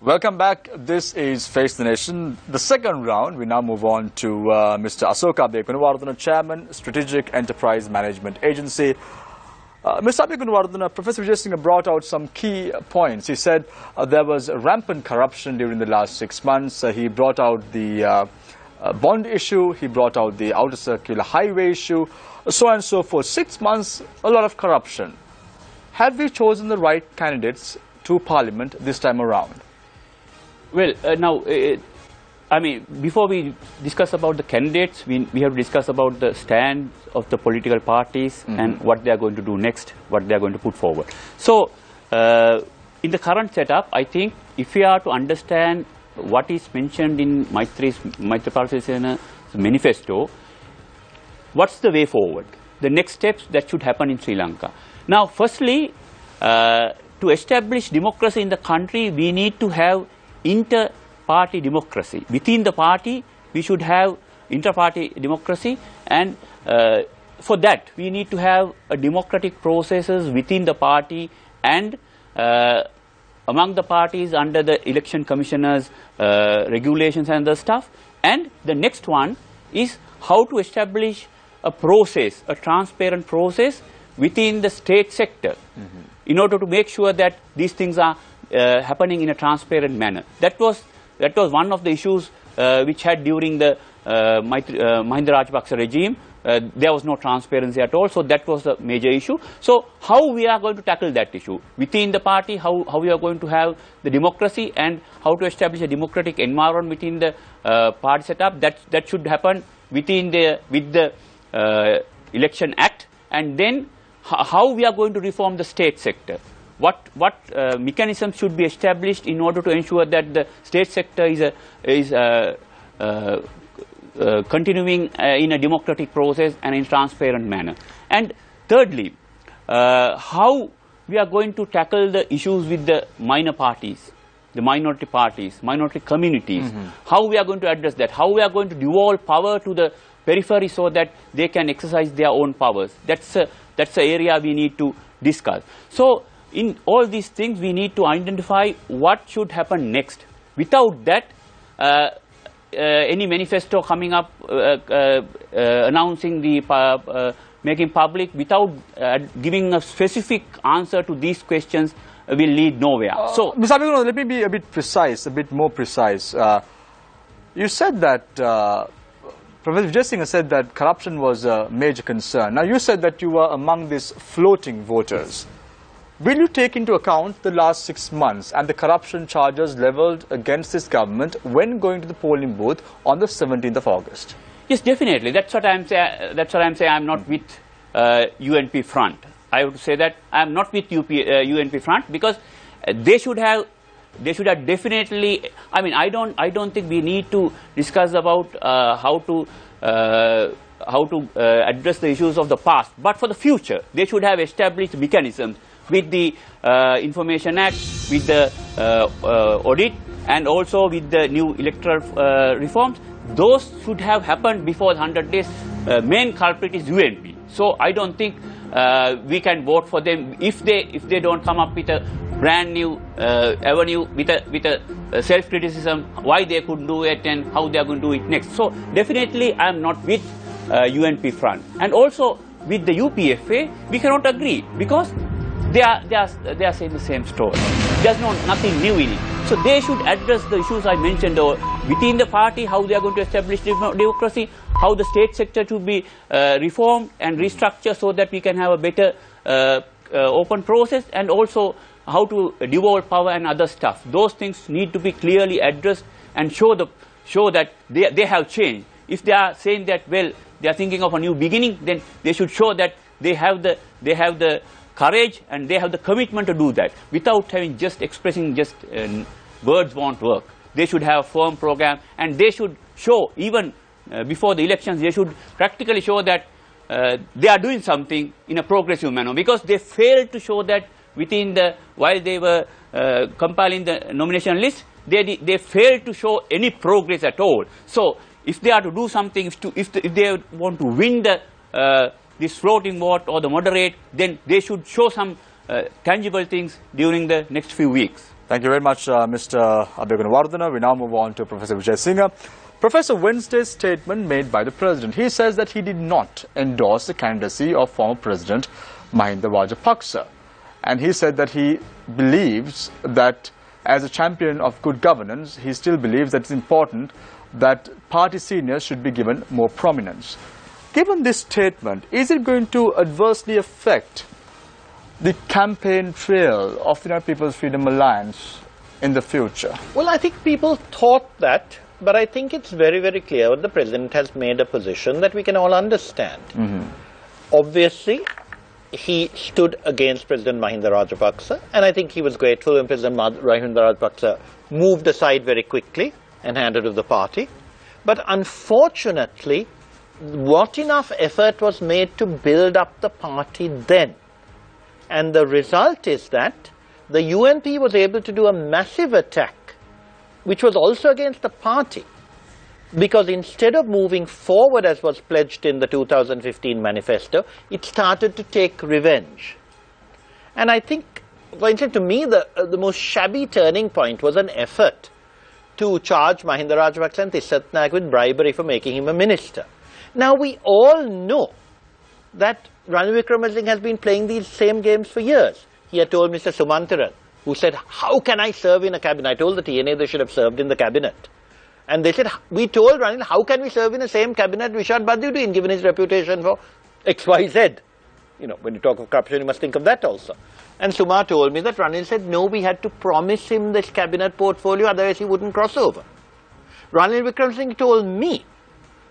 Welcome back. This is Face the Nation. The second round, we now move on to Mr. Asoka Gunawardana, Chairman, Strategic Enterprise Management Agency. Mr. Gunawardana, Professor Vijay Singh brought out some key points. He said there was rampant corruption during the last 6 months. He brought out the bond issue. He brought out the outer circular highway issue, so on and so forth. 6 months, a lot of corruption. Have we chosen the right candidates to Parliament this time around? Well, now, I mean, before we discuss about the candidates, we have to discuss about the stand of the political parties and what they are going to do next, what they are going to put forward. So, in the current setup, I think if we are to understand what is mentioned in Maithripala Sirisena's manifesto, what's the way forward? The next steps that should happen in Sri Lanka. Now, firstly, to establish democracy in the country, we need to have inter-party democracy. Within the party, we should have inter-party democracy, and for that, we need to have a democratic processes within the party and among the parties under the election commissioners, regulations and the stuff. And the next one is how to establish a process, a transparent process within the state sector in order to make sure that these things are happening in a transparent manner. That was one of the issues which had during the Mahinda Rajapaksa regime. There was no transparency at all, so that was a major issue. So how we are going to tackle that issue within the party, how we are going to have the democracy and how to establish a democratic environment within the party setup, that should happen with the Election Act. And then how we are going to reform the state sector. What mechanisms should be established in order to ensure that the state sector is continuing in a democratic process and in transparent manner. And thirdly, how we are going to tackle the issues with the minor parties, the minority parties, minority communities, how we are going to address that, how we are going to devolve power to the periphery so that they can exercise their own powers. That's the area we need to discuss. So, in all these things, we need to identify what should happen next. Without that, any manifesto coming up, announcing making public, without giving a specific answer to these questions, will lead nowhere. So, Mr. Abhigunawardana, let me be a bit precise, a bit more precise. You said that Professor Vijay Singh said that corruption was a major concern. Now, you said that you were among these floating voters. Will you take into account the last 6 months and the corruption charges leveled against this government when going to the polling booth on the 17th of August? Yes, definitely. That's what I'm saying. I'm not with UNP front. I would say that I'm not with UNP front because they should have definitely. I mean, I don't think we need to discuss about how to address the issues of the past. But for the future, they should have established mechanisms with the Information Act, with the audit, and also with the new electoral reforms. Those should have happened before the 100 days. Main culprit is UNP. So I don't think we can vote for them if they don't come up with a brand new avenue with a self-criticism, why they couldn't do it and how they are going to do it next. So definitely I am not with UNP front. And also with the UPFA, we cannot agree because they are saying the same story. There's nothing new in it. So they should address the issues I mentioned within the party, how they are going to establish democracy, how the state sector to be reformed and restructured so that we can have a better open process, and also how to devolve power and other stuff. Those things need to be clearly addressed and show that they have changed. If they are saying that, well, they are thinking of a new beginning, then they should show that they have the courage and they have the commitment to do that. Without having just expressing just words won't work. They should have a firm program, and they should show even before the elections, they should practically show that they are doing something in a progressive manner, because they failed to show that while they were compiling the nomination list, they failed to show any progress at all. So if they are to do something, if they want to win this floating vote or the moderate, then they should show some tangible things during the next few weeks. Thank you very much, Mr. Abhigunawardena. We now move on to Professor Vijay Singha. Professor, Wednesday's statement made by the President, he says that he did not endorse the candidacy of former President Mahinda Rajapaksa. And he said that he believes that as a champion of good governance, he still believes that it's important that party seniors should be given more prominence. Given this statement, is it going to adversely affect the campaign trail of the United People's Freedom Alliance in the future? Well, I think people thought that, but I think it's very, very clear that the President has made a position that we can all understand. Obviously, he stood against President Mahinda Rajapaksa, and I think he was grateful when President Mahinda Rajapaksa moved aside very quickly and handed over the party. But unfortunately, not enough effort was made to build up the party then. And the result is that the UNP was able to do a massive attack, which was also against the party, because instead of moving forward as was pledged in the 2015 manifesto, it started to take revenge. And I think, for instance, to me, the most shabby turning point was an effort to charge Mahinda Rajapaksa and Tisat Naik with bribery for making him a minister. Now, we all know that Ranil Wickremesinghe has been playing these same games for years. He had told Mr. Sumantaran, who said, how can I serve in a cabinet? I told the TNA they should have served in the cabinet. And they said, we told Ranil, how can we serve in the same cabinet Vishad Badudin, given his reputation for XYZ? You know, when you talk of corruption, you must think of that also. And Suma told me that Ranil said, no, we had to promise him this cabinet portfolio, otherwise he wouldn't cross over. Ranil Wickremesinghe told me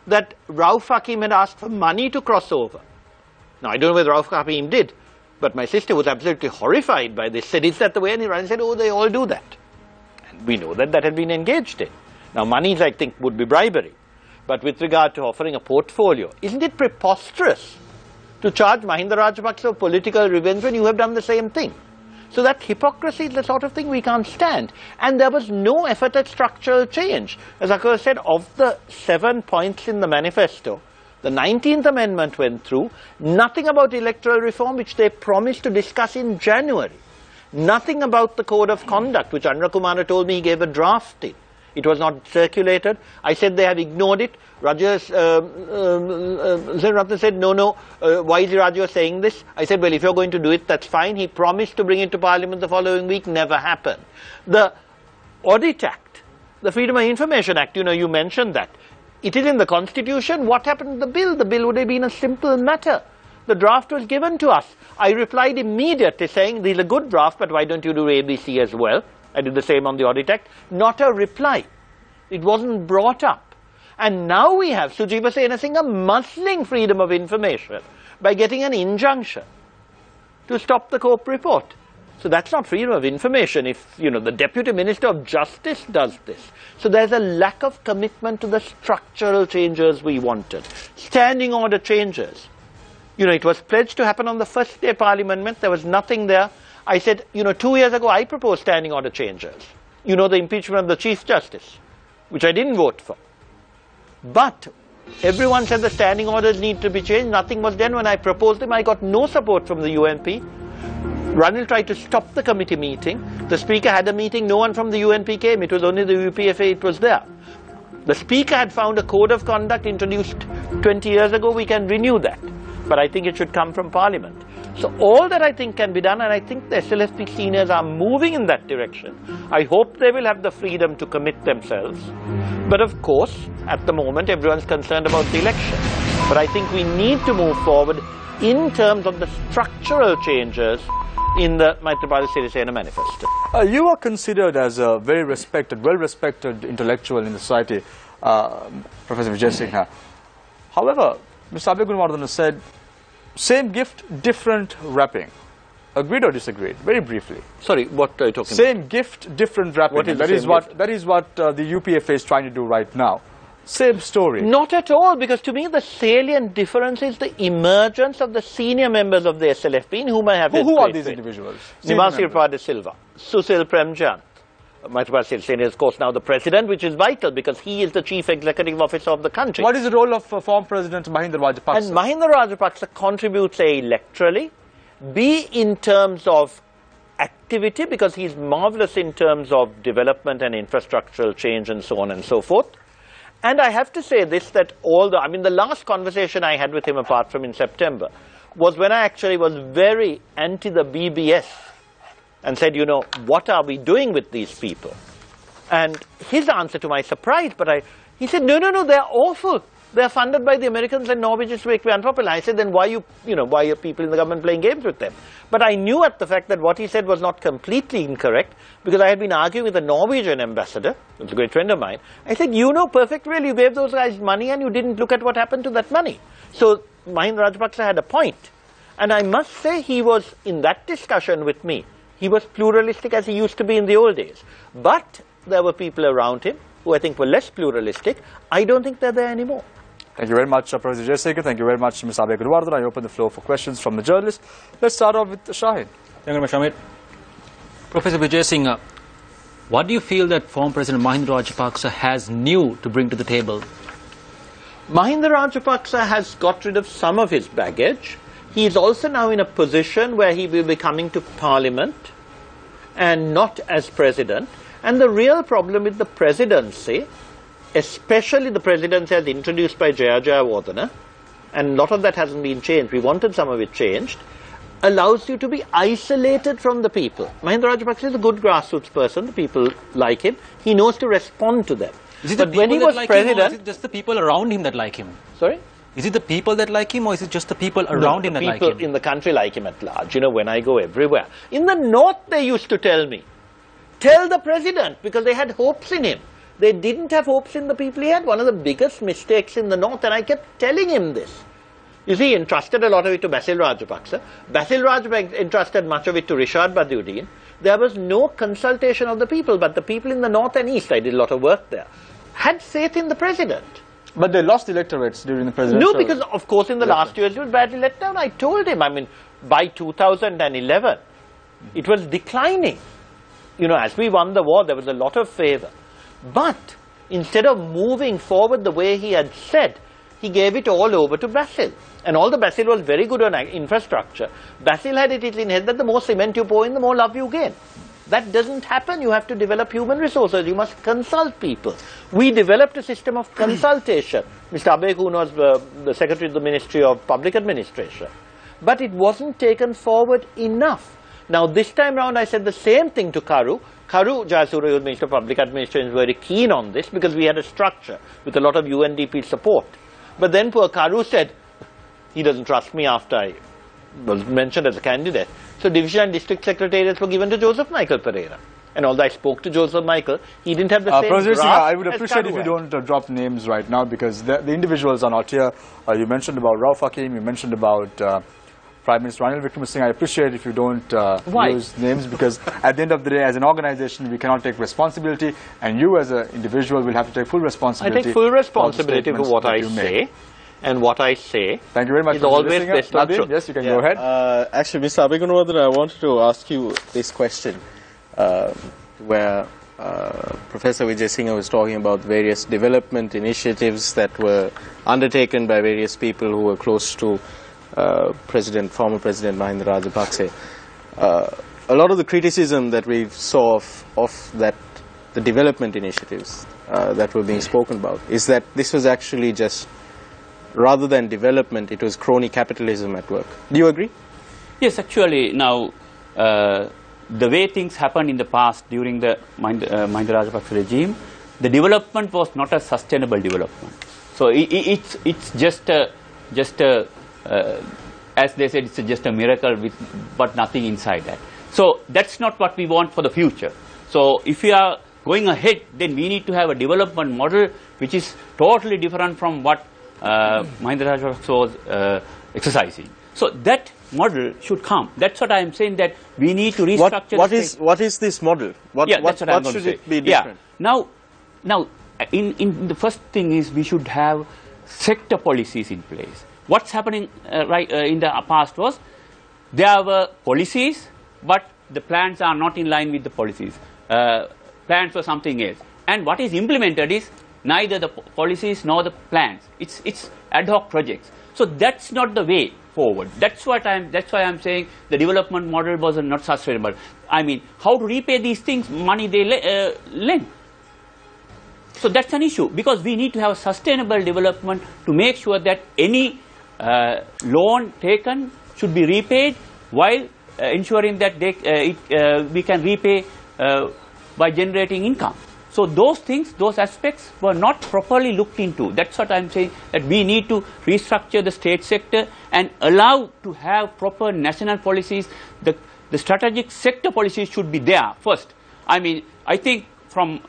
that Rauf Hakim had asked for money to cross over. Now, I don't know whether Rauf Hakim did, but my sister was absolutely horrified by this, said, is that the way? And Ranil said, oh, they all do that. And we know that that had been engaged in. Now, monies, I think, would be bribery. But with regard to offering a portfolio, isn't it preposterous to charge Mahinda Rajapaksa of political revenge when you have done the same thing? So that hypocrisy is the sort of thing we can't stand. And there was no effort at structural change. As Akbar said, of the 7 points in the manifesto, the 19th Amendment went through, nothing about electoral reform, which they promised to discuss in January. Nothing about the code of conduct, which Andhra Kumara told me he gave a draft in. It was not circulated. I said they have ignored it. Raja said, no, why is Raja saying this? I said, well, if you're going to do it, that's fine. He promised to bring it to Parliament the following week, never happened. The Audit Act, the Freedom of Information Act, you know, you mentioned that. It is in the Constitution. What happened to the bill? The bill would have been a simple matter. The draft was given to us. I replied immediately saying, these are good draft, but why don't you do ABC as well? I did the same on the Audit Act. Not a reply. It wasn't brought up. And now we have Sujiba Senasinghe muscling freedom of information by getting an injunction to stop the COPE report. So that's not freedom of information if, you know, the Deputy Minister of Justice does this. So there's a lack of commitment to the structural changes we wanted. Standing order changes. You know, it was pledged to happen on the first day Parliament met. There was nothing there. I said, you know, 2 years ago I proposed standing order changes. You know, the impeachment of the Chief Justice, which I didn't vote for. But everyone said the standing orders need to be changed. Nothing was done. When I proposed them, I got no support from the UNP. Ranil tried to stop the committee meeting. The Speaker had a meeting. No one from the UNP came. It was only the UPFA. It was there. The Speaker had found a code of conduct introduced 20 years ago. We can renew that. But I think it should come from Parliament. So all that I think can be done, and I think the SLFP seniors are moving in that direction. I hope they will have the freedom to commit themselves. But of course, at the moment, everyone's concerned about the election. But I think we need to move forward in terms of the structural changes in the Maithripala Sirisena manifesto. You are considered as a very respected, well-respected intellectual in the society, Professor Vijay Singha. However, Mr. Abhigunawardena said, same gift, different wrapping. Agreed or disagreed? Very briefly. Sorry, what are you talking about? Same gift, different wrapping. That is what the UPFA is trying to do right now. Same story. Not at all, because to me the salient difference is the emergence of the senior members of the SLFP, in whom I have Who are these individuals? Nimasir De Silva, Susil Premchand. Maithripala Sirisena is, of course, now the president, which is vital because he is the chief executive officer of the country. What is the role of former President Mahinda Rajapaksa? And Mahinda Rajapaksa contributes A, electorally, B, in terms of activity because he's marvelous in terms of development and infrastructural change and so on and so forth. And I have to say this, that the last conversation I had with him apart from in September was when I actually was very anti the BBS and said, what are we doing with these people? And his answer to my surprise, he said, no, they're awful. They're funded by the Americans and Norwegians to make me unpopular. I said, then why are people in the government playing games with them? But I knew at the fact that what he said was not completely incorrect because I had been arguing with the Norwegian ambassador, who's a great friend of mine. I said, you know perfectly well you gave those guys money and you didn't look at what happened to that money. So Mahinda Rajapaksa had a point. And I must say he was, in that discussion with me, he was pluralistic as he used to be in the old days. But there were people around him who I think were less pluralistic. I don't think they're there anymore. Thank you very much, Professor Jayasekar. Thank you very much, Ms. Abhay Gunawardena. I open the floor for questions from the journalists. Let's start off with Shahid. Thank you very much, Amit. Professor Vijay Singh, what do you feel that former President Mahinda Rajapaksa has new to bring to the table? Mahinda Rajapaksa has got rid of some of his baggage. He is also now in a position where he will be coming to Parliament and not as President. And the real problem with the presidency, especially the presidency as introduced by Jayawardena, and a lot of that hasn't been changed, we wanted some of it changed, allows you to be isolated from the people. Mahinda Rajapaksa is a good grassroots person, the people like him, he knows to respond to them. But when he was president... Is it just the people around him that like him? Sorry? Is it the people that like him or is it just the people around him that like him? People in the country like him at large, when I go everywhere. In the north they used to tell me, tell the president, because they had hopes in him. They didn't have hopes in the people he had. One of the biggest mistakes in the north, and I kept telling him this. You see, he entrusted a lot of it to Basil Rajapaksa. Basil Rajapaksa entrusted much of it to Rishad Badiuddin. There was no consultation of the people, but the people in the north and east, I did a lot of work there, had faith in the president. But they lost electorates during the presidential... No, because of course in the last years it was badly let down. I told him, by 2011, it was declining. As we won the war, there was a lot of favor. But instead of moving forward the way he had said, he gave it all over to Basil. And although Basil was very good on infrastructure, Basil had it in his head that the more cement you pour in, the more love you gain. That doesn't happen. You have to develop human resources. You must consult people. We developed a system of consultation. Mr. Abhay Kun was the Secretary of the Ministry of Public Administration. But it wasn't taken forward enough. Now, this time round, I said the same thing to Karu. Karu Jayasuriya, who was Minister of Public Administration, is very keen on this because we had a structure with a lot of UNDP support. But then poor Karu said, he doesn't trust me after I was mentioned as a candidate. So division and district secretariats were given to Joseph Michael Pereira. And although I spoke to Joseph Michael, he didn't have the same grasp. I would appreciate if you don't drop names right now because the individuals are not here. You mentioned about Rauf Hakim, you mentioned about Prime Minister Ranil Wickremesinghe. I appreciate if you don't use names because at the end of the day, as an organization, we cannot take responsibility and you as an individual will have to take full responsibility. I take full responsibility for what I say. And what I say Thank you very much is always best not true. Yes, you can go ahead. Actually, Mr. Abhay Gunawardena, I wanted to ask you this question where Professor Vijay Singh was talking about various development initiatives that were undertaken by various people who were close to former President Mahinda Rajapaksa. A lot of the criticism that we saw of the development initiatives that were being spoken about is that this was actually just, rather than development, it was crony capitalism at work. Do you agree? Yes, actually, now, the way things happened in the past during the Mahinda Rajapaksa regime, the development was not a sustainable development. So it's just as they said, it's just a miracle but nothing inside that. So that's not what we want for the future. So if we are going ahead, then we need to have a development model which is totally different from what Mahinda Rajapaksa was exercising. So that model should come. That's what I am saying, that we need to restructure. What is this model? What should it be different? Yeah. Now, in the first thing is we should have sector policies in place. What's happening in the past was there were policies, but the plans are not in line with the policies. Plans for something else. And what is implemented is neither the policies nor the plans. It's ad hoc projects. So that's not the way forward. That's why I'm saying the development model was not sustainable. I mean, how to repay these things, money they lend. So that's an issue, because we need to have sustainable development to make sure that any loan taken should be repaid, while ensuring that we can repay by generating income. So those things, those aspects were not properly looked into. That's what I'm saying, that we need to restructure the state sector and allow to have proper national policies. The strategic sector policies should be there first. I mean, I think from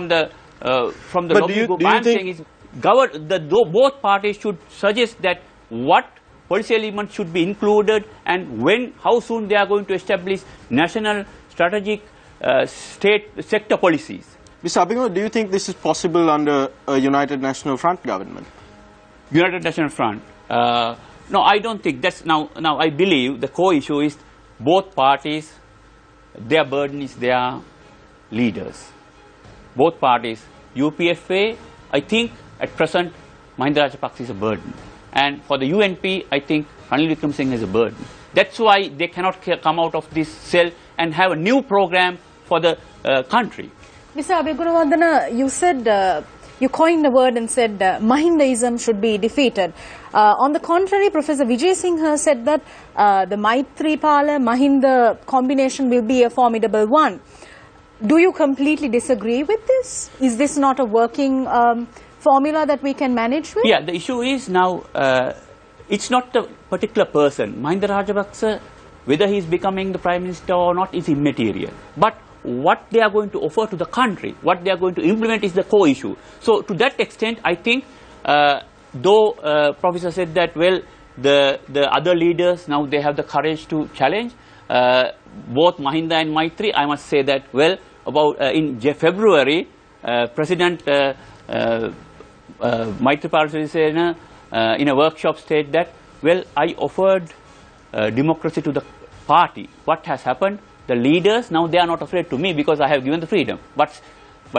the lobby group, I'm saying is both parties should suggest that what policy elements should be included, and when, how soon they are going to establish national strategic state sector policies. Mr. Abhinandan, do you think this is possible under a United National Front government? United National Front? No, I don't think that's now. I believe the core issue is both parties. Their burden is their leaders. Both parties. UPFA, I think at present Mahinda Rajapaksa is a burden, and for the UNP, I think Ranil Wickremesinghe is a burden. That's why they cannot come out of this cell and have a new program for the country. Mr. Abhinandan, you said, you coined the word and said Mahindaism should be defeated. On the contrary, Professor Vijay Singh said that the Maithripala Mahinda combination will be a formidable one. Do you completely disagree with this? Is this not a working formula that we can manage with? Yeah, the issue is now, it's not a particular person. Mahinda Rajapaksa, whether he is becoming the Prime Minister or not, is immaterial. But what they are going to offer to the country, what they are going to implement, is the core issue. So to that extent, I think, though Professor said that, well, the other leaders, now they have the courage to challenge, both Mahinda and Maitri, I must say that, well, about in February, President Maithripala Sirisena in a workshop stated that, well, I offered democracy to the party. What has happened? The leaders, now they are not afraid to me because I have given the freedom, but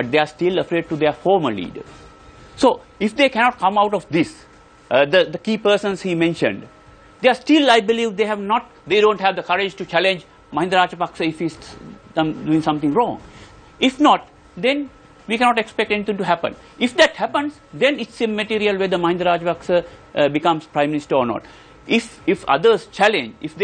they are still afraid to their former leaders. So if they cannot come out of this, the key persons he mentioned, they are still, I believe, they don't have the courage to challenge Mahinda Rajapaksa if he's doing something wrong. If not, then we cannot expect anything to happen. If that happens, then it's immaterial whether Mahinda Rajapaksa becomes Prime Minister or not. If others challenge, if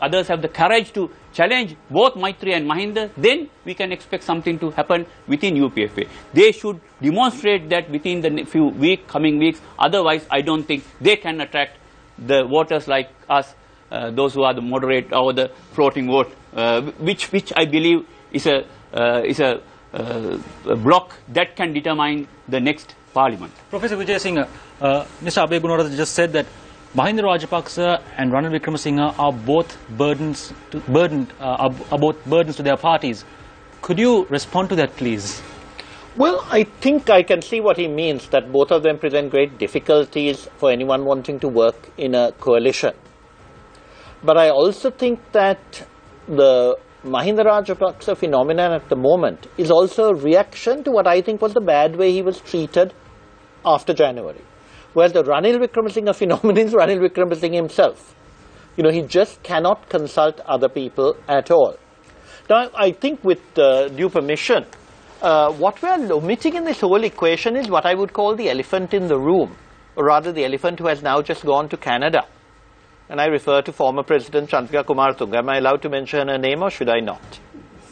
others have the courage to challenge both Maitri and Mahinda, then we can expect something to happen within UPFA. They should demonstrate that within the coming weeks. Otherwise, I don't think they can attract the voters like us, those who are the moderate or the floating vote, which I believe is a block that can determine the next parliament. Professor Vijay Singh, Mr. Abhay Gunawardena just said that Mahinda Rajapaksa and Ranil Wickremesinghe are both burdens to their parties. Could you respond to that, please? Well, I think I can see what he means, that both of them present great difficulties for anyone wanting to work in a coalition. But I also think that the Mahinda Rajapaksa phenomenon at the moment is also a reaction to what I think was the bad way he was treated after January. Whereas the Ranil Wickremesinghe phenomenon is Ranil Wickremesinghe himself. You know, he just cannot consult other people at all. Now, I think with due permission, what we are omitting in this whole equation is what I would call the elephant in the room, or rather the elephant who has now just gone to Canada. And I refer to former President Chandrika Kumartunga. Am I allowed to mention her name, or should I not?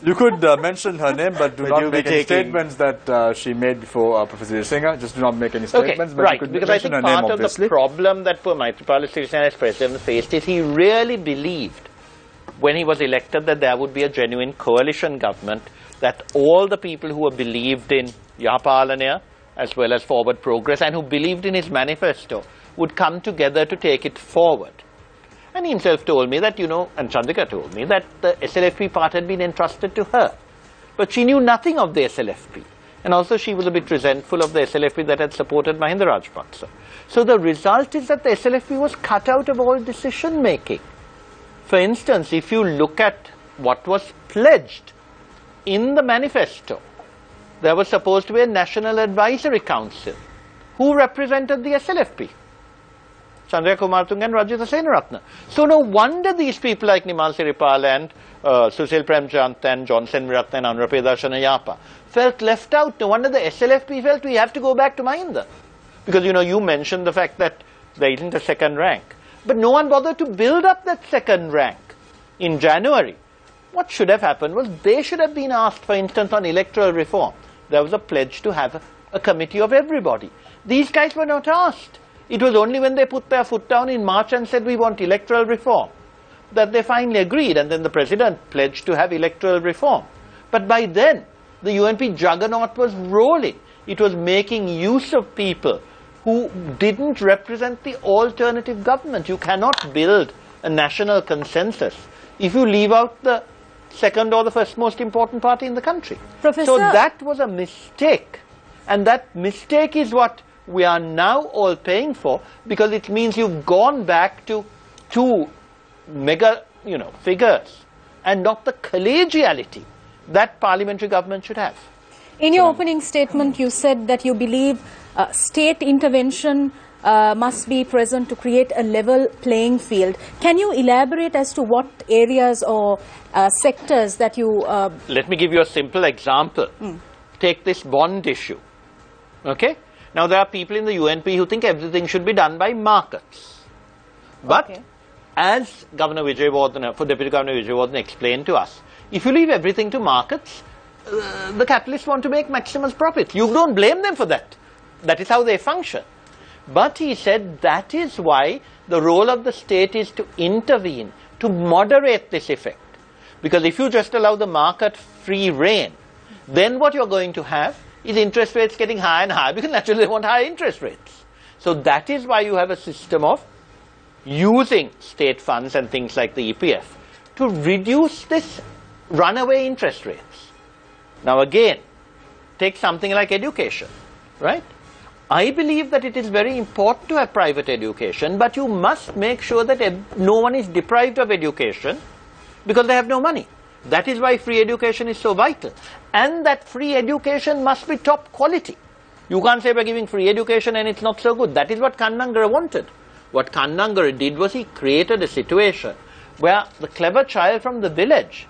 You could mention her name, but do not make any statements that she made before Professor Singh. Just do not make any statements. Okay, but right, you could because I mention think her name, part of obviously. the problem that poor Maithripala Sirisena as President faced is he really believed when he was elected that there would be a genuine coalition government, that all the people who believed in Yahapalana as well as Forward Progress and who believed in his manifesto would come together to take it forward. And he himself told me that, you know, and Chandrika told me that the SLFP part had been entrusted to her. But she knew nothing of the SLFP. And also she was a bit resentful of the SLFP that had supported Mahinda Rajapaksa. So the result is that the SLFP was cut out of all decision making. For instance, if you look at what was pledged in the manifesto, there was supposed to be a National Advisory Council. Who represented the SLFP? Chandrika Kumaratunga and Rajitha Senaratne. So no wonder these people like Nimal Siripal and Susil Premchand and John Senviratne and Anuradha Yapa felt left out. No wonder the SLFP felt we have to go back to Mahinda. Because, you know, you mentioned the fact that there isn't a second rank. But no one bothered to build up that second rank in January. What should have happened was they should have been asked, for instance, on electoral reform. There was a pledge to have a committee of everybody. These guys were not asked. It was only when they put their foot down in March and said we want electoral reform that they finally agreed, and then the president pledged to have electoral reform. But by then, the UNP juggernaut was rolling. It was making use of people who didn't represent the alternative government. You cannot build a national consensus if you leave out the second or the first most important party in the country. Professor, so that was a mistake. And that mistake is what we are now all paying for, because it means you've gone back to two mega, figures and not the collegiality that parliamentary government should have. In your opening statement, you said that you believe state intervention must be present to create a level playing field. Can you elaborate as to what areas or sectors that you... Let me give you a simple example. Take this bond issue. Okay? Now, there are people in the UNP who think everything should be done by markets. But, as Governor Vijay Vardhana, Deputy Governor Vijay Vardhana explained to us, if you leave everything to markets, the capitalists want to make maximum profits. You don't blame them for that. That is how they function. But he said that is why the role of the state is to intervene, to moderate this effect. Because if you just allow the market free rein, then what you're going to have is interest rates getting higher and higher, because naturally they want higher interest rates. So that is why you have a system of using state funds and things like the EPF to reduce this runaway interest rates. Now again, take something like education, right? I believe that it is very important to have private education, but you must make sure that no one is deprived of education because they have no money. That is why free education is so vital. And that free education must be top quality. You can't say by giving free education and it's not so good. That is what Kannangara wanted. What Kannangara did was he created a situation where the clever child from the village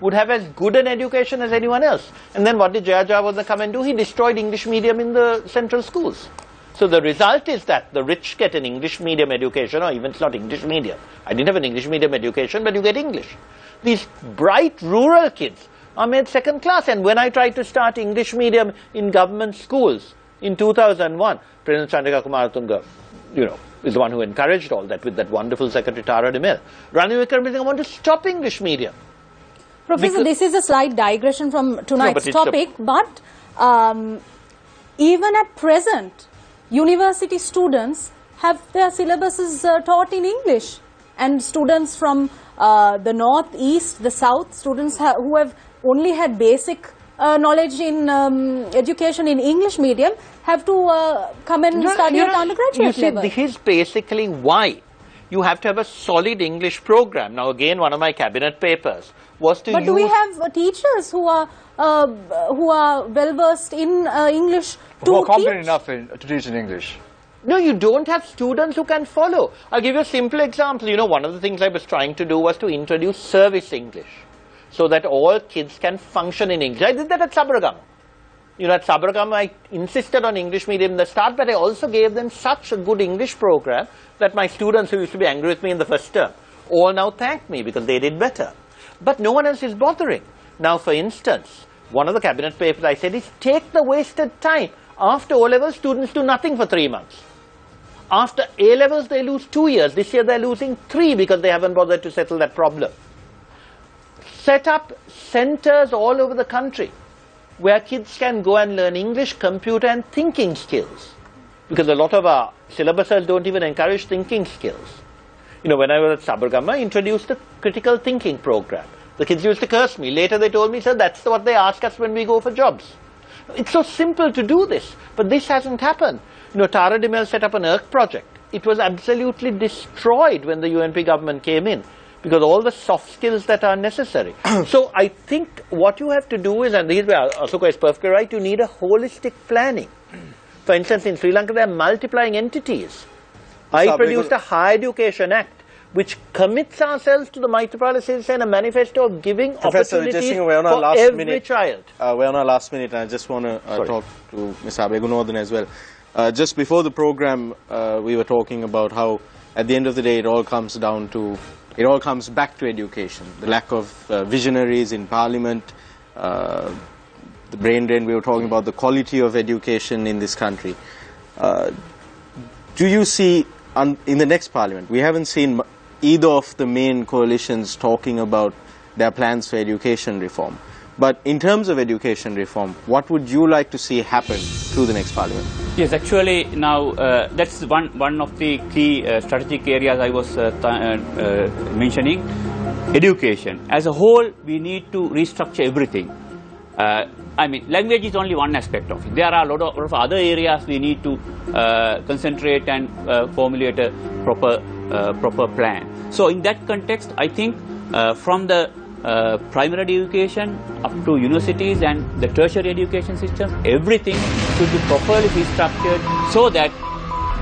would have as good an education as anyone else. And then what did Jaya Jayawardena come and do? He destroyed English medium in the central schools. So the result is that the rich get an English medium education, or even it's not English medium. I didn't have an English medium education, but you get English. These bright rural kids are made second class. And when I tried to start English medium in government schools in 2001, President Chandrika Kumaratunga, is the one who encouraged all that with that wonderful Secretary Tara de Mel. Ranil Wickremesinghe wanted to stop English medium. Professor, this is a slight digression from tonight's topic, but even at present, university students have their syllabuses taught in English, and students from the north, east, the south, students who have only had basic knowledge in education in English medium have to come and study at undergraduate level. This is basically why you have to have a solid English program. Now again, one of my cabinet papers was to use... But do we have teachers who are well versed in English to who are competent enough to teach in English? No, you don't have students who can follow. I'll give you a simple example. One of the things I was trying to do was to introduce service English so that all kids can function in English. I did that at Sabaragaon. At Sabaragaon, I insisted on English medium in the start, but I also gave them such a good English program that my students who used to be angry with me in the first term all now thank me because they did better. But no one else is bothering. Now, for instance, one of the cabinet papers I said is take the wasted time. After O-levels, students do nothing for 3 months. After A-levels, they lose 2 years. This year, they're losing 3 because they haven't bothered to settle that problem. Set up centers all over the country where kids can go and learn English, computer, and thinking skills. Because a lot of our syllabuses don't even encourage thinking skills. When I was at Sabaragaon, I introduced a critical thinking program. The kids used to curse me. Later they told me, sir, that's what they ask us when we go for jobs. It's so simple to do this, but this hasn't happened. Tara de Mel set up an ERC project. It was absolutely destroyed when the UNP government came in, because all the soft skills that are necessary. So I think what you have to do is, and this is where Asoka is perfectly right, you need a holistic planning. For instance, in Sri Lanka, there are multiplying entities. I produced a Higher Education Act which commits ourselves to the Maithripala Sirisena manifesto of giving opportunities for every child. We're on our last minute, and I just want to talk to Mr. Abegunawardena as well. Just before the program, we were talking about how, at the end of the day, it all comes back to education. The lack of visionaries in Parliament, the brain drain. We were talking about the quality of education in this country. Do you see, in the next Parliament, we haven't seen either of the main coalitions talking about their plans for education reform. But in terms of education reform, what would you like to see happen through the next Parliament? Yes, actually now that's one of the key strategic areas I was mentioning. Education. As a whole, we need to restructure everything. I mean, language is only one aspect of it. There are a lot of other areas we need to concentrate and formulate a proper plan. So in that context, I think from the primary education up to universities and the tertiary education system, everything should be properly restructured so that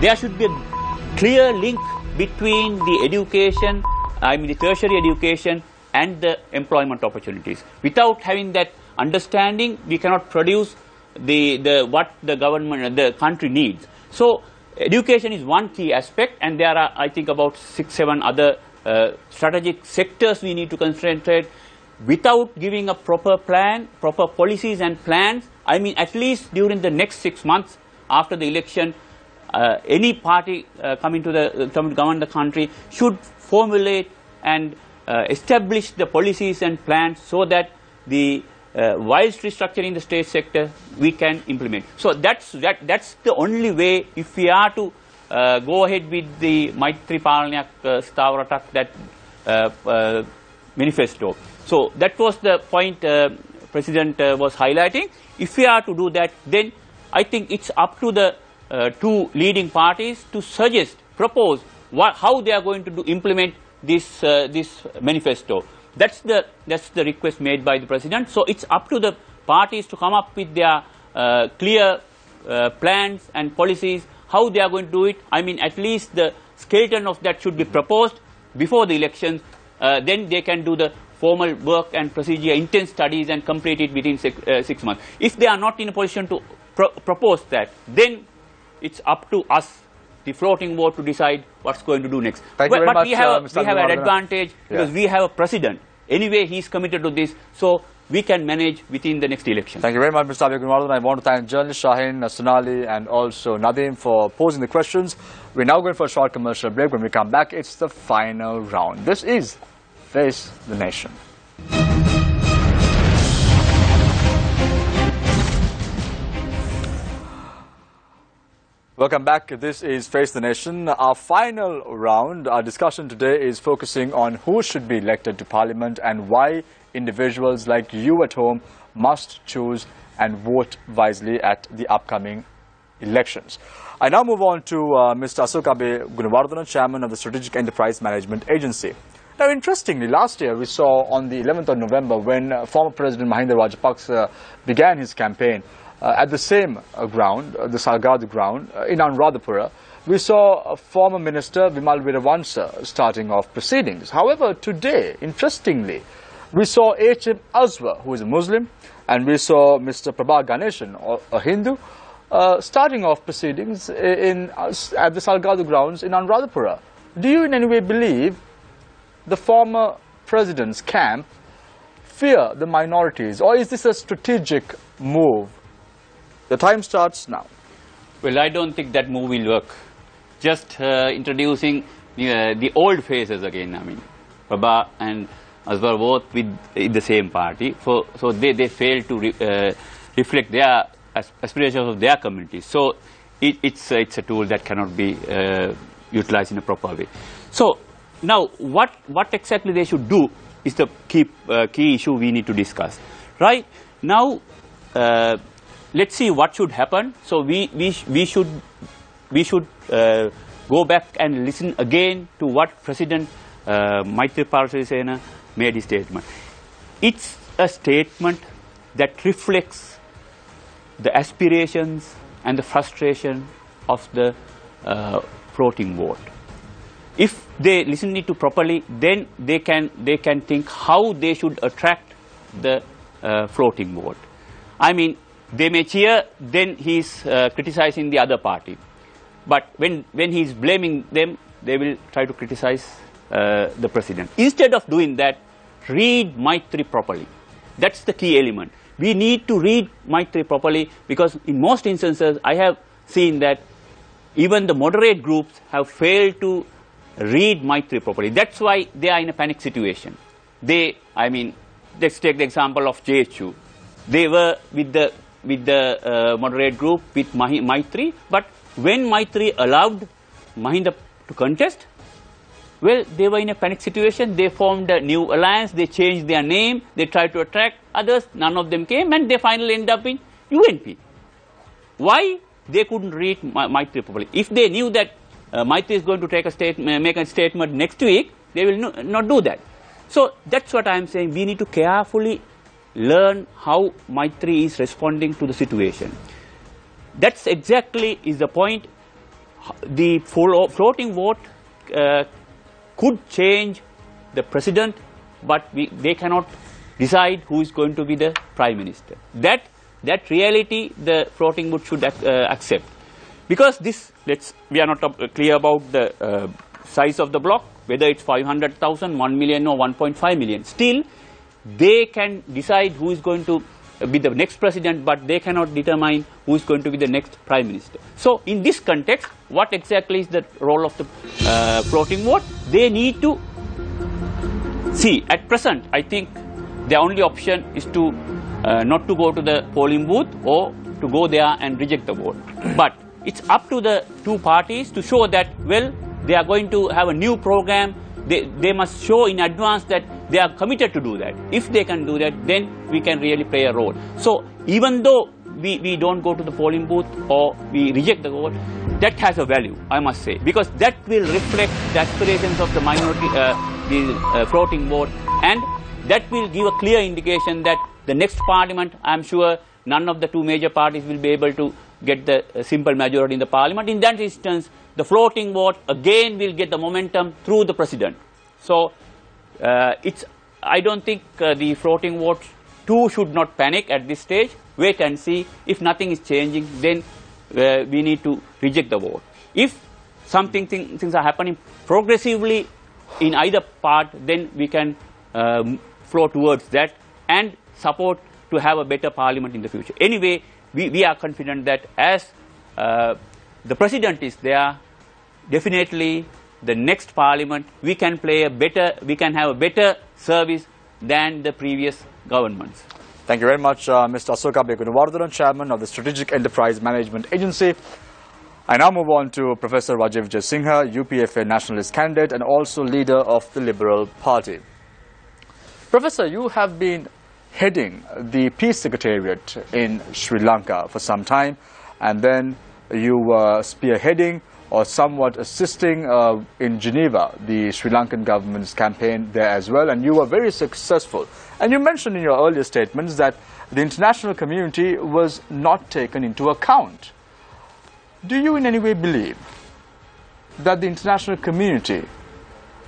there should be a clear link between the education, the tertiary education and the employment opportunities. Without having that understanding, we cannot produce what the government, the country needs. So education is one key aspect, and there are, I think, about 6-7 other strategic sectors we need to concentrate. Without giving a proper plan, proper policies and plans, at least during the next 6 months after the election, any party coming to govern the country should formulate and establish the policies and plans so that whilst restructuring the state sector, we can implement. So that's the only way if we are to go ahead with the Maithripalanayak Sthavaratak, that manifesto. So that was the point President was highlighting. If we are to do that, then I think it's up to the two leading parties to propose how they are going to implement this manifesto. That's the request made by the President. So it's up to the parties to come up with their clear plans and policies, how they are going to do it. At least the skeleton of that should be proposed before the elections. Then they can do the formal work and procedure, intense studies, and complete it within 6 months. If they are not in a position to propose that, then it's up to us, the floating vote, to decide what's going to do next. Thank you very much, we have an advantage because we have a president. Anyway, he's committed to this, so we can manage within the next election. Thank you very much, Mr. Abegunawardena. I want to thank journalist Shaheen, Sonali, and also Nadeem for posing the questions. We're now going for a short commercial break. When we come back, it's the final round. This is Face the Nation. Welcome back. This is Face the Nation. Our final round, our discussion today is focusing on who should be elected to Parliament and why individuals like you at home must choose and vote wisely at the upcoming elections. I now move on to Mr. Asoka Abegunawardena, Chairman of the Strategic Enterprise Management Agency. Now, interestingly, last year we saw on the 11th of November when former President Mahinda Rajapaksa began his campaign at the same ground, the Salgadu ground in Anuradhapura, we saw former Minister Vimal Weerawansa starting off proceedings. However, today, interestingly, we saw H.M. Azwa, who is a Muslim, and we saw Mr. Prabha Ganeshan, a Hindu, starting off proceedings at the Salgadu grounds in Anuradhapura. Do you in any way believe the former president's camp fear the minorities, or is this a strategic move? The time starts now. Well, I don't think that move will work. Just introducing the old faces again. Prabha and Azwar both in the same party. So they fail to reflect their aspirations of their communities. So it's a tool that cannot be utilized in a proper way. So now what exactly they should do is the key issue we need to discuss. Right now, let's see what should happen. So we should go back and listen again to what President Maithripala Sirisena made his statement. It's a statement that reflects the aspirations and the frustration of the floating vote. If they listen it to properly, then they can think how they should attract the floating vote. I mean, they may cheer, then he is criticizing the other party. But when he is blaming them, they will try to criticize the president. Instead of doing that, read Maitri properly. That's the key element. We need to read Maitri properly, because in most instances I have seen that even the moderate groups have failed to read Maitri properly. That's why they are in a panic situation. I mean, let's take the example of JHU. They were with the moderate group with Maitri, but when Maitri allowed Mahinda to contest, well, they were in a panic situation. They formed a new alliance, they changed their name, they tried to attract others, none of them came, and they finally ended up in UNP. Why? They couldn't read Maitri properly. If they knew that Maitri is going to make a statement next week, they will not do that. So that's what I am saying. We need to carefully learn how Maitri is responding to the situation. That's exactly is the point. The floating vote could change the president, but they cannot decide who is going to be the prime minister. That reality the floating vote should accept. Because we are not clear about the size of the block, whether it's 500,000, 1 million or 1.5 million. Still, they can decide who is going to be the next president, but they cannot determine who is going to be the next prime minister. So in this context, what exactly is the role of the floating vote? They need to see. At present, I think the only option is to not to go to the polling booth or to go there and reject the vote. But it's up to the two parties to show that, well, they are going to have a new program. They must show in advance that they are committed to do that. If they can do that, then we can really play a role. So even though we don't go to the polling booth or we reject the vote, that has a value, I must say, because that will reflect the aspirations of the minority, the floating vote, and that will give a clear indication that the next parliament, I am sure none of the two major parties will be able to get the simple majority in the parliament. In that instance, the floating vote again will get the momentum through the president. So I don't think the floating vote too should not panic at this stage. Wait and see. If nothing is changing, then we need to reject the vote. If things are happening progressively in either part, then we can flow towards that and support to have a better parliament in the future. Anyway, we are confident that as the president is there, definitely the next parliament we can have a better service than the previous governments. Thank you very much, Mr. Asoka Begunawardana, Chairman of the Strategic Enterprise Management Agency. I now move on to Professor Rajiv Jayasinghe, UPFA nationalist candidate and also leader of the Liberal Party. Professor, you have been heading the Peace Secretariat in Sri Lanka for some time, and then you were spearheading or somewhat assisting in Geneva the Sri Lankan government's campaign there as well, and you were very successful. And you mentioned in your earlier statements that the international community was not taken into account. Do you in any way believe that the international community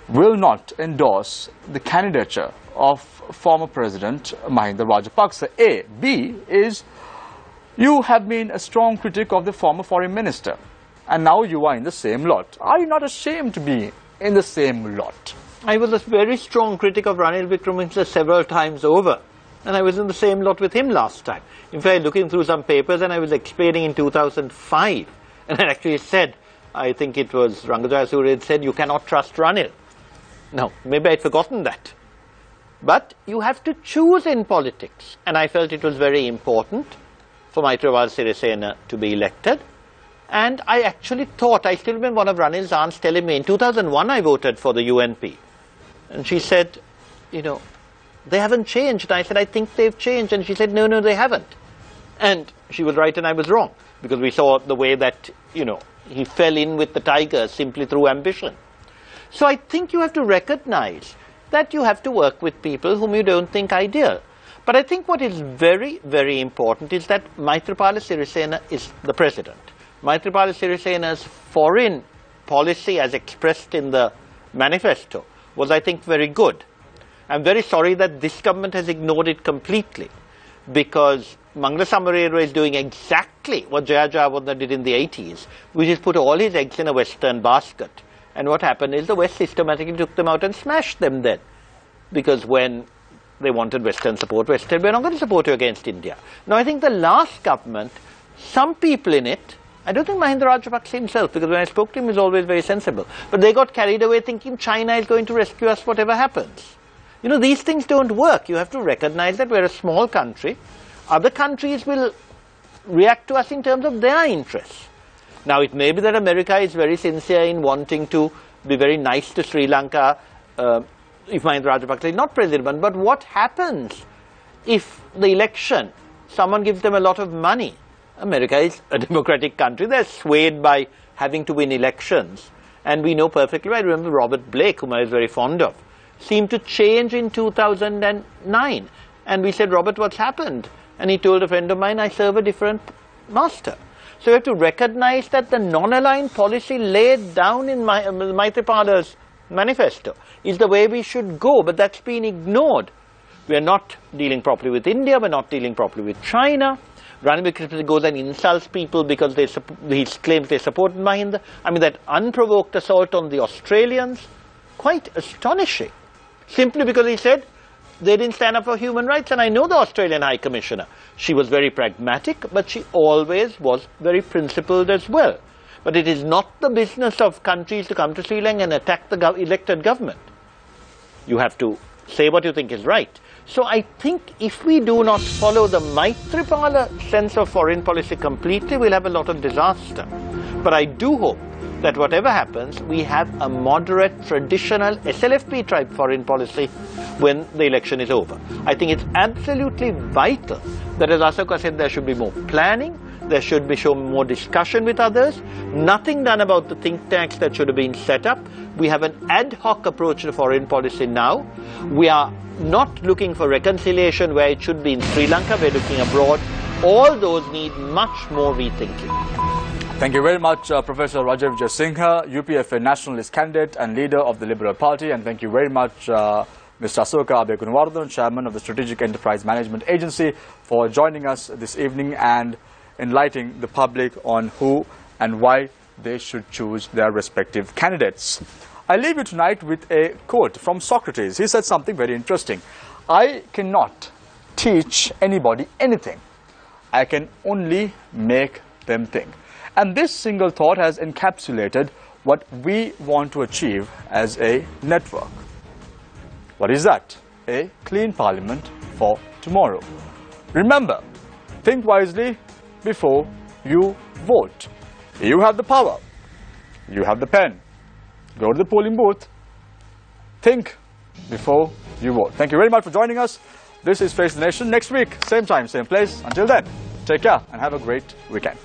will not endorse the candidature of former President Mahinda Rajapaksa? A. B is, you have been a strong critic of the former foreign minister, and now you are in the same lot. Are you not ashamed to be in the same lot? I was a very strong critic of Ranil Wickremesinghe several times over, and I was in the same lot with him last time. In fact, looking through some papers, and I was explaining in 2005, and I actually said, I think it was Rangajaya Surya said, you cannot trust Ranil. Now, maybe I'd forgotten that. But you have to choose in politics, and I felt it was very important for Maithripala Sirisena to be elected. And I actually thought, I still remember one of Ranil's aunts telling me, in 2001 I voted for the UNP. And she said, you know, they haven't changed. And I said, I think they've changed. And she said, no, no, they haven't. And she was right and I was wrong, because we saw the way that, you know, he fell in with the tigers simply through ambition. So I think you have to recognize that you have to work with people whom you don't think ideal. But I think what is very, very important is that Maithripala Sirisena is the president. Maithripala Sirisena's foreign policy as expressed in the manifesto was, I think, very good. I'm very sorry that this government has ignored it completely, because Mangala Samarero is doing exactly what Jaya Jayawardeena did in the 80s, which is put all his eggs in a Western basket. And what happened is the West systematically took them out and smashed them then. Because when they wanted Western support, West said, we're not going to support you against India. Now, I think the last government, some people in it, I don't think Mahinda Rajapaksa himself, because when I spoke to him, he was always very sensible. But they got carried away thinking China is going to rescue us whatever happens. You know, these things don't work. You have to recognize that we're a small country. Other countries will react to us in terms of their interests. Now, it may be that America is very sincere in wanting to be very nice to Sri Lanka if Mahinda Rajapaksa is not president. But what happens if the election, someone gives them a lot of money? America is a democratic country. They're swayed by having to win elections. And we know perfectly well. I remember Robert Blake, whom I was very fond of, seemed to change in 2009. And we said, Robert, what's happened? And he told a friend of mine, I serve a different master. So you have to recognize that the non-aligned policy laid down in Maitripala's manifesto is the way we should go, but that's been ignored. We are not dealing properly with India, we're not dealing properly with China. Ranil Wickremesinghe goes and insults people because he claims they supported Mahinda. I mean, that unprovoked assault on the Australians, quite astonishing. Simply because he said they didn't stand up for human rights. And I know the Australian High Commissioner. She was very pragmatic, but she always was very principled as well. But it is not the business of countries to come to Sri Lanka and attack the elected government. You have to say what you think is right. So I think if we do not follow the Maitripala sense of foreign policy completely, we'll have a lot of disaster. But I do hope that whatever happens, we have a moderate, traditional SLFP type foreign policy when the election is over. I think it's absolutely vital that, as Asoka said, there should be more planning, there should be more discussion with others, nothing done about the think tanks that should have been set up. We have an ad hoc approach to foreign policy now. We are not looking for reconciliation where it should be in Sri Lanka, we're looking abroad. All those need much more rethinking. Thank you very much, Professor Rajiv Vijayasinghe, UPFA nationalist candidate and leader of the Liberal Party. And thank you very much, Mr. Asoka Abegunawardena, Chairman of the Strategic Enterprise Management Agency, for joining us this evening and enlightening the public on who and why they should choose their respective candidates. I leave you tonight with a quote from Socrates. He said something very interesting. I cannot teach anybody anything. I can only make them think. And this single thought has encapsulated what we want to achieve as a network. What is that? A clean parliament for tomorrow. Remember, think wisely before you vote. You have the power. You have the pen. Go to the polling booth. Think before you vote. Thank you very much for joining us. This is Face the Nation. Next week, same time, same place. Until then, take care and have a great weekend.